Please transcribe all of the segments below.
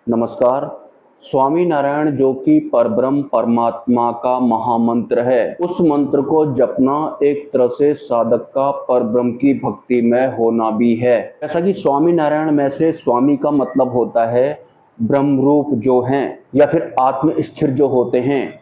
नमस्कार। स्वामी नारायण जो कि परब्रह्म परमात्मा का महामंत्र है, उस मंत्र को जपना एक तरह से साधक का परब्रह्म की भक्ति में होना भी है। जैसा कि स्वामी नारायण में से स्वामी का मतलब होता है ब्रह्म रूप जो हैं या फिर आत्म स्थिर जो होते हैं,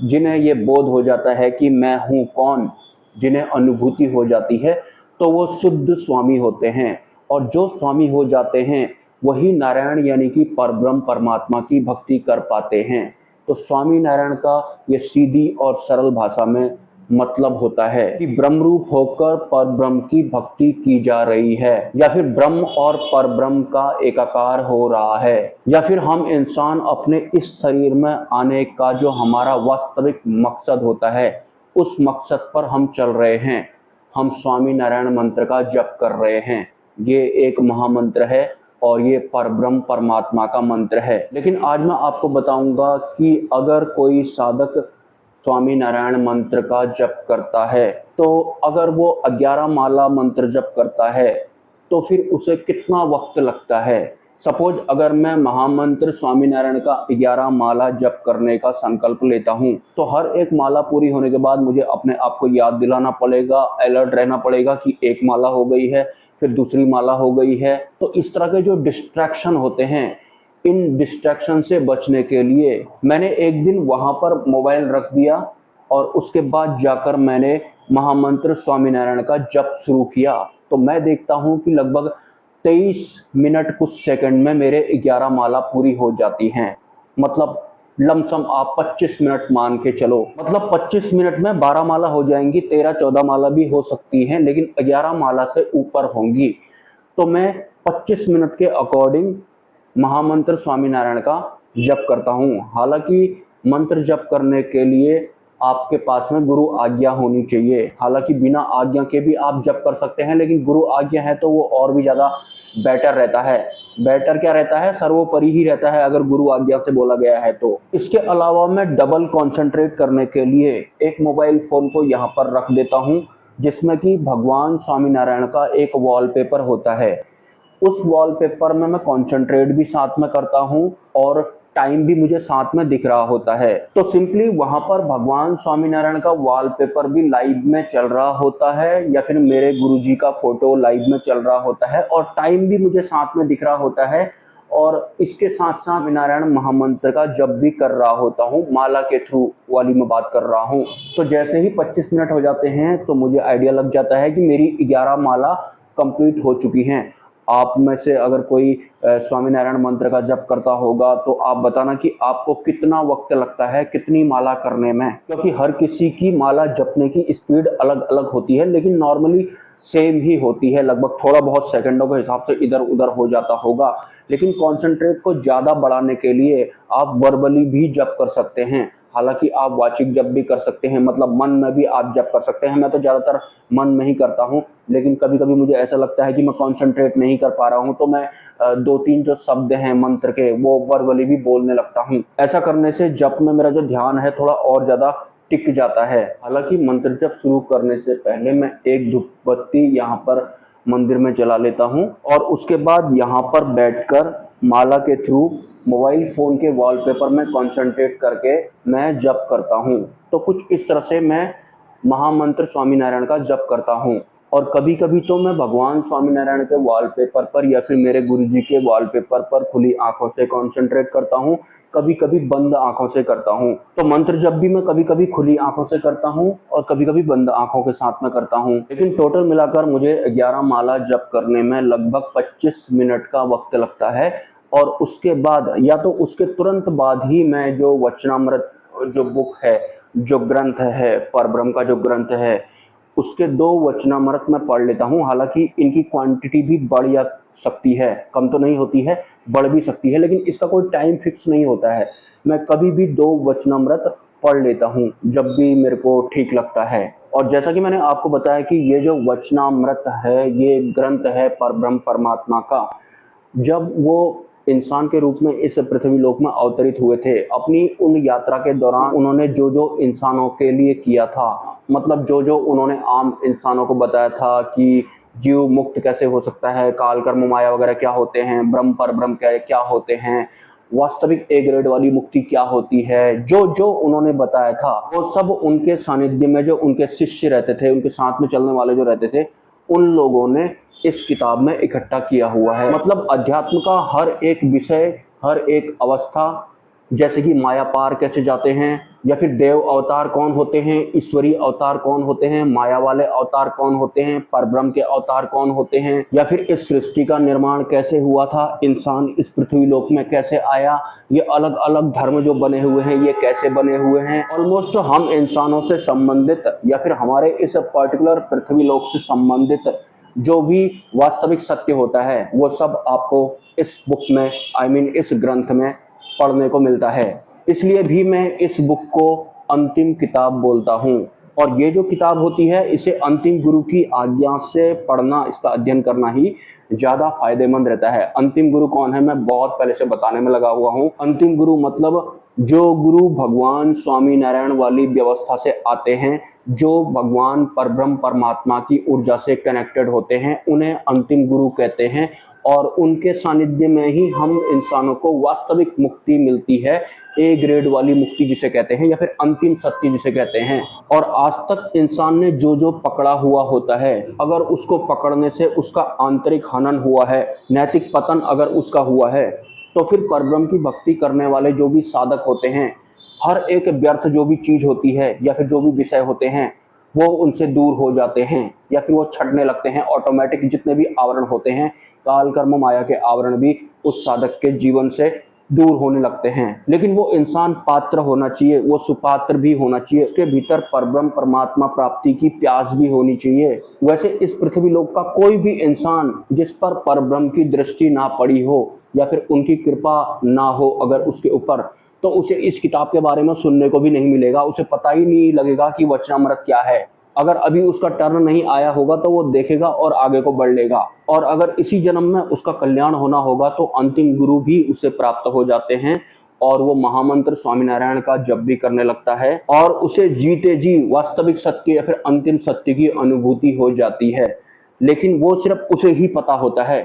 जिन्हें ये बोध हो जाता है कि मैं हूँ कौन, जिन्हें अनुभूति हो जाती है, तो वो शुद्ध स्वामी होते हैं। और जो स्वामी हो जाते हैं वही नारायण यानी कि परब्रह्म परमात्मा की भक्ति कर पाते हैं। तो स्वामी नारायण का ये सीधी और सरल भाषा में मतलब होता है कि ब्रह्म रूप होकर परब्रह्म की भक्ति की जा रही है, या फिर ब्रह्म और परब्रह्म का एकाकार हो रहा है, या फिर हम इंसान अपने इस शरीर में आने का जो हमारा वास्तविक मकसद होता है, उस मकसद पर हम चल रहे हैं। हम स्वामी नारायण मंत्र का जप कर रहे हैं। ये एक महामंत्र है और ये परब्रह्म परमात्मा का मंत्र है। लेकिन आज मैं आपको बताऊंगा कि अगर कोई साधक स्वामी नारायण मंत्र का जप करता है, तो अगर वो 11 माला मंत्र जप करता है तो फिर उसे कितना वक्त लगता है। सपोज अगर मैं महामंत्र स्वामी नारायण का 11 माला जप करने का संकल्प लेता हूँ, तो हर एक माला पूरी होने के बाद मुझे अपने आप को याद दिलाना पड़ेगा, अलर्ट रहना पड़ेगा कि एक माला हो गई है, फिर दूसरी माला हो गई है। तो इस तरह के जो डिस्ट्रैक्शन होते हैं, इन डिस्ट्रैक्शन से बचने के लिए मैंने एक दिन वहां पर मोबाइल रख दिया और उसके बाद जाकर मैंने महामंत्र स्वामी नारायण का जप शुरू किया। तो मैं देखता हूं कि लगभग 23 मिनट कुछ सेकंड में मेरे 11 माला पूरी हो जाती हैं। मतलब लमसम आप 25 मिनट मान के चलो, मतलब 25 मिनट में 12 माला हो जाएंगी, 13-14 माला भी हो सकती हैं, लेकिन 11 माला से ऊपर होंगी। तो मैं 25 मिनट के अकॉर्डिंग महामंत्र स्वामी नारायण का जप करता हूँ। हालांकि मंत्र जप करने के लिए आपके पास में गुरु आज्ञा होनी चाहिए। हालांकि बिना आज्ञा के भी आप जप कर सकते हैं, लेकिन गुरु आज्ञा है तो वो और भी ज्यादा बेटर रहता है। बेटर क्या रहता है, सर्वोपरि ही रहता है अगर गुरु आज्ञा से बोला गया है तो। इसके अलावा मैं डबल कंसंट्रेट करने के लिए एक मोबाइल फोन को यहाँ पर रख देता हूँ, जिसमें कि भगवान स्वामी नारायण का एक वॉलपेपर होता है। उस वॉलपेपर में मैं कंसंट्रेट भी साथ में करता हूँ और टाइम भी मुझे साथ में दिख रहा होता है। तो सिंपली वहां पर भगवान स्वामी नारायण का वॉलपेपर भी लाइव में चल रहा होता है, या फिर मेरे गुरुजी का फोटो लाइव में चल रहा होता है और टाइम भी मुझे साथ में दिख रहा होता है। और इसके साथ साथ नारायण महामंत्र का जप भी कर रहा होता हूँ, माला के थ्रू वाली मैं बात कर रहा हूँ। तो जैसे ही 25 मिनट हो जाते हैं तो मुझे आइडिया लग जाता है कि मेरी 11 माला कंप्लीट हो चुकी हैं। आप में से अगर कोई स्वामी नारायण मंत्र का जप करता होगा तो आप बताना कि आपको कितना वक्त लगता है कितनी माला करने में, क्योंकि हर किसी की माला जपने की स्पीड अलग अलग होती है, लेकिन नॉर्मली सेम ही होती है। लगभग थोड़ा बहुत सेकंडों के हिसाब से इधर उधर हो जाता होगा, लेकिन कॉन्सेंट्रेट को ज्यादा बढ़ाने के लिए आप वर्बली भी जप कर सकते हैं। हालांकि आप वाचिक जप भी कर सकते हैं, मतलब मन में भी आप जप कर सकते हैं। मैं तो ज्यादातर मन में ही करता हूँ, लेकिन कभी कभी मुझे ऐसा लगता है कि मैं कंसंट्रेट नहीं कर पा रहा हूँ, तो मैं दो तीन जो शब्द हैं मंत्र के वो वर्बली भी बोलने लगता हूँ। ऐसा करने से जप में मेरा जो ध्यान है थोड़ा और ज्यादा टिक जाता है। हालांकि मंत्र जप शुरू करने से पहले मैं एक धूप बत्ती यहाँ पर मंदिर में जला लेता हूँ और उसके बाद यहाँ पर बैठकर माला के थ्रू मोबाइल फोन के वॉलपेपर में कंसंट्रेट करके मैं जप करता हूँ। तो कुछ इस तरह से मैं महामंत्र स्वामी नारायण का जप करता हूँ। और कभी कभी तो मैं भगवान स्वामी नारायण के वॉलपेपर पर या फिर मेरे गुरुजी के वॉलपेपर पर खुली आंखों से कंसंट्रेट करता हूँ, कभी कभी बंद आंखों से करता हूँ। तो मंत्र जब भी मैं कभी कभी खुली आंखों से करता हूँ और कभी कभी बंद आंखों के साथ में करता हूँ। लेकिन टोटल मिलाकर मुझे 11 माला जप करने में लगभग 25 मिनट का वक्त लगता है। और उसके बाद या तो उसके तुरंत बाद ही मैं जो वचनामृत जो बुक है, जो ग्रंथ है, परब्रह्म का जो ग्रंथ है, उसके 2 वचनामृत मैं पढ़ लेता हूँ। हालांकि इनकी क्वांटिटी भी बढ़ जा सकती है, कम तो नहीं होती है, बढ़ भी सकती है, लेकिन इसका कोई टाइम फिक्स नहीं होता है। मैं कभी भी 2 वचनामृत पढ़ लेता हूँ जब भी मेरे को ठीक लगता है। और जैसा कि मैंने आपको बताया कि ये जो वचनामृत है ये ग्रंथ है परब्रह्म परमात्मा का। जब वो इंसान के रूप में इस पृथ्वी लोक में अवतरित हुए थे, अपनी उन यात्रा के दौरान उन्होंने जो जो इंसानों के लिए किया था, मतलब जो जो उन्होंने आम इंसानों को बताया था कि जीव मुक्त कैसे हो सकता है, काल कर्म माया वगैरह क्या होते हैं, ब्रह्म पर ब्रह्म क्या क्या होते हैं, वास्तविक ए ग्रेड वाली मुक्ति क्या होती है, जो जो उन्होंने बताया था वो सब उनके सानिध्य में जो उनके शिष्य रहते थे, उनके साथ में चलने वाले जो रहते थे, उन लोगों ने इस किताब में इकट्ठा किया हुआ है। मतलब अध्यात्म का हर एक विषय, हर एक अवस्था, जैसे कि माया पार कैसे जाते हैं, या फिर देव अवतार कौन होते हैं, ईश्वरीय अवतार कौन होते हैं, माया वाले अवतार कौन होते हैं, परब्रह्म के अवतार कौन होते हैं, या फिर इस सृष्टि का निर्माण कैसे हुआ था, इंसान इस पृथ्वी लोक में कैसे आया, ये अलग अलग धर्म जो बने हुए हैं ये कैसे बने हुए हैं। ऑलमोस्ट हम इंसानों से संबंधित या फिर हमारे इस पर्टिकुलर पृथ्वी लोक से संबंधित जो भी वास्तविक सत्य होता है वो सब आपको इस बुक में, इस ग्रंथ में पढ़ने को मिलता है। इसलिए भी मैं इस बुक को अंतिम किताब बोलता हूँ। और ये जो किताब होती है इसे अंतिम गुरु की आज्ञा से पढ़ना, इसका अध्ययन करना ही ज्यादा फायदेमंद रहता है। अंतिम गुरु कौन है मैं बहुत पहले से बताने में लगा हुआ हूँ। अंतिम गुरु मतलब जो गुरु भगवान स्वामी नारायण वाली व्यवस्था से आते हैं, जो भगवान परब्रह्म परमात्मा की ऊर्जा से कनेक्टेड होते हैं, उन्हें अंतिम गुरु कहते हैं। और उनके सानिध्य में ही हम इंसानों को वास्तविक मुक्ति मिलती है, ए ग्रेड वाली मुक्ति जिसे कहते हैं, या फिर अंतिम सत्य जिसे कहते हैं। और आज तक इंसान ने जो जो पकड़ा हुआ होता है, अगर उसको पकड़ने से उसका आंतरिक हनन हुआ है, नैतिक पतन अगर उसका हुआ है, तो फिर परब्रह्म की भक्ति करने वाले जो भी साधक होते हैं, हर एक व्यर्थ जो भी चीज होती है या फिर जो भी विषय होते हैं वो उनसे दूर हो जाते हैं, या फिर वो छटने लगते हैं। ऑटोमेटिक जितने भी आवरण होते हैं, काल कर्म माया के आवरण भी उस साधक के जीवन से दूर होने लगते हैं। लेकिन वो इंसान पात्र होना चाहिए, वो सुपात्र भी होना चाहिए, उसके भीतर परब्रह्म परमात्मा प्राप्ति की प्यास भी होनी चाहिए। वैसे इस पृथ्वी लोक का कोई भी इंसान जिस पर परब्रह्म की दृष्टि ना पड़ी हो या फिर उनकी कृपा ना हो अगर उसके ऊपर, तो उसे इस किताब के बारे में सुनने को भी नहीं मिलेगा, उसे पता ही नहीं लगेगा कि वचनामृत क्या है। अगर अभी उसका टर्न नहीं आया होगा तो वो देखेगा और आगे को बढ़ लेगा। और अगर इसी जन्म में उसका कल्याण होना होगा तो अंतिम गुरु भी उसे प्राप्त हो जाते हैं और वो महामंत्र स्वामीनारायण का जप भी करने लगता है और उसे जीते जी वास्तविक सत्य या फिर अंतिम सत्य की अनुभूति हो जाती है। लेकिन वो सिर्फ उसे ही पता होता है,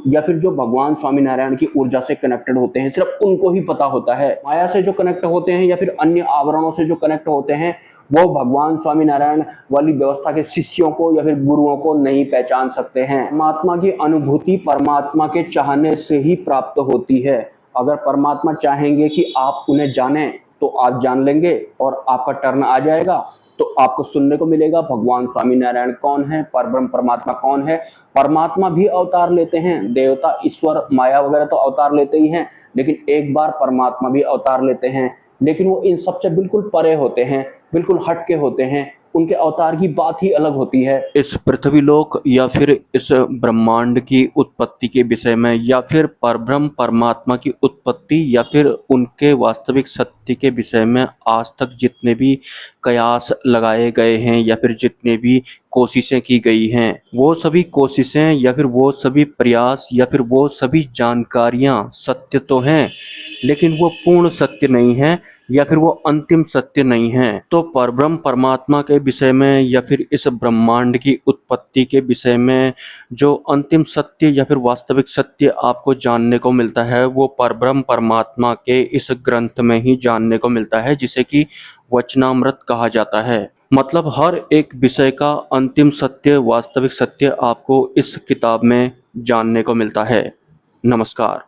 या फिर जो भगवान स्वामीनारायण की ऊर्जा से कनेक्टेड होते हैं सिर्फ उनको ही पता होता है। माया से जो कनेक्ट होते हैं या फिर अन्य आवरणों से जो कनेक्ट होते हैं वो भगवान स्वामीनारायण वाली व्यवस्था के शिष्यों को या फिर गुरुओं को नहीं पहचान सकते हैं। परमात्मा की अनुभूति परमात्मा के चाहने से ही प्राप्त होती है। अगर परमात्मा चाहेंगे कि आप उन्हें जानें तो आप जान लेंगे और आपका टर्न आ जाएगा, तो आपको सुनने को मिलेगा भगवान स्वामीनारायण कौन है, परब्रह्म परमात्मा कौन है। परमात्मा भी अवतार लेते हैं, देवता ईश्वर माया वगैरह तो अवतार लेते ही हैं, लेकिन एक बार परमात्मा भी अवतार लेते हैं, लेकिन वो इन सबसे बिल्कुल परे होते हैं, बिल्कुल हटके होते हैं, उनके अवतार की बात ही अलग होती है। इस पृथ्वी लोक या फिर इस ब्रह्मांड की उत्पत्ति के विषय में या फिर परब्रह्म परमात्मा की उत्पत्ति या फिर उनके वास्तविक सत्य के विषय में आज तक जितने भी कयास लगाए गए हैं या फिर जितने भी कोशिशें की गई हैं, वो सभी कोशिशें या फिर वो सभी प्रयास या फिर वो सभी जानकारियां सत्य तो हैं, लेकिन वो पूर्ण सत्य नहीं है या फिर वो अंतिम सत्य नहीं है। तो परब्रह्म परमात्मा के विषय में या फिर इस ब्रह्मांड की उत्पत्ति के विषय में जो अंतिम सत्य या फिर वास्तविक सत्य आपको जानने को मिलता है वो परब्रह्म परमात्मा के इस ग्रंथ में ही जानने को मिलता है, जिसे कि वचनामृत कहा जाता है। मतलब हर एक विषय का अंतिम सत्य वास्तविक सत्य आपको इस किताब में जानने को मिलता है। नमस्कार।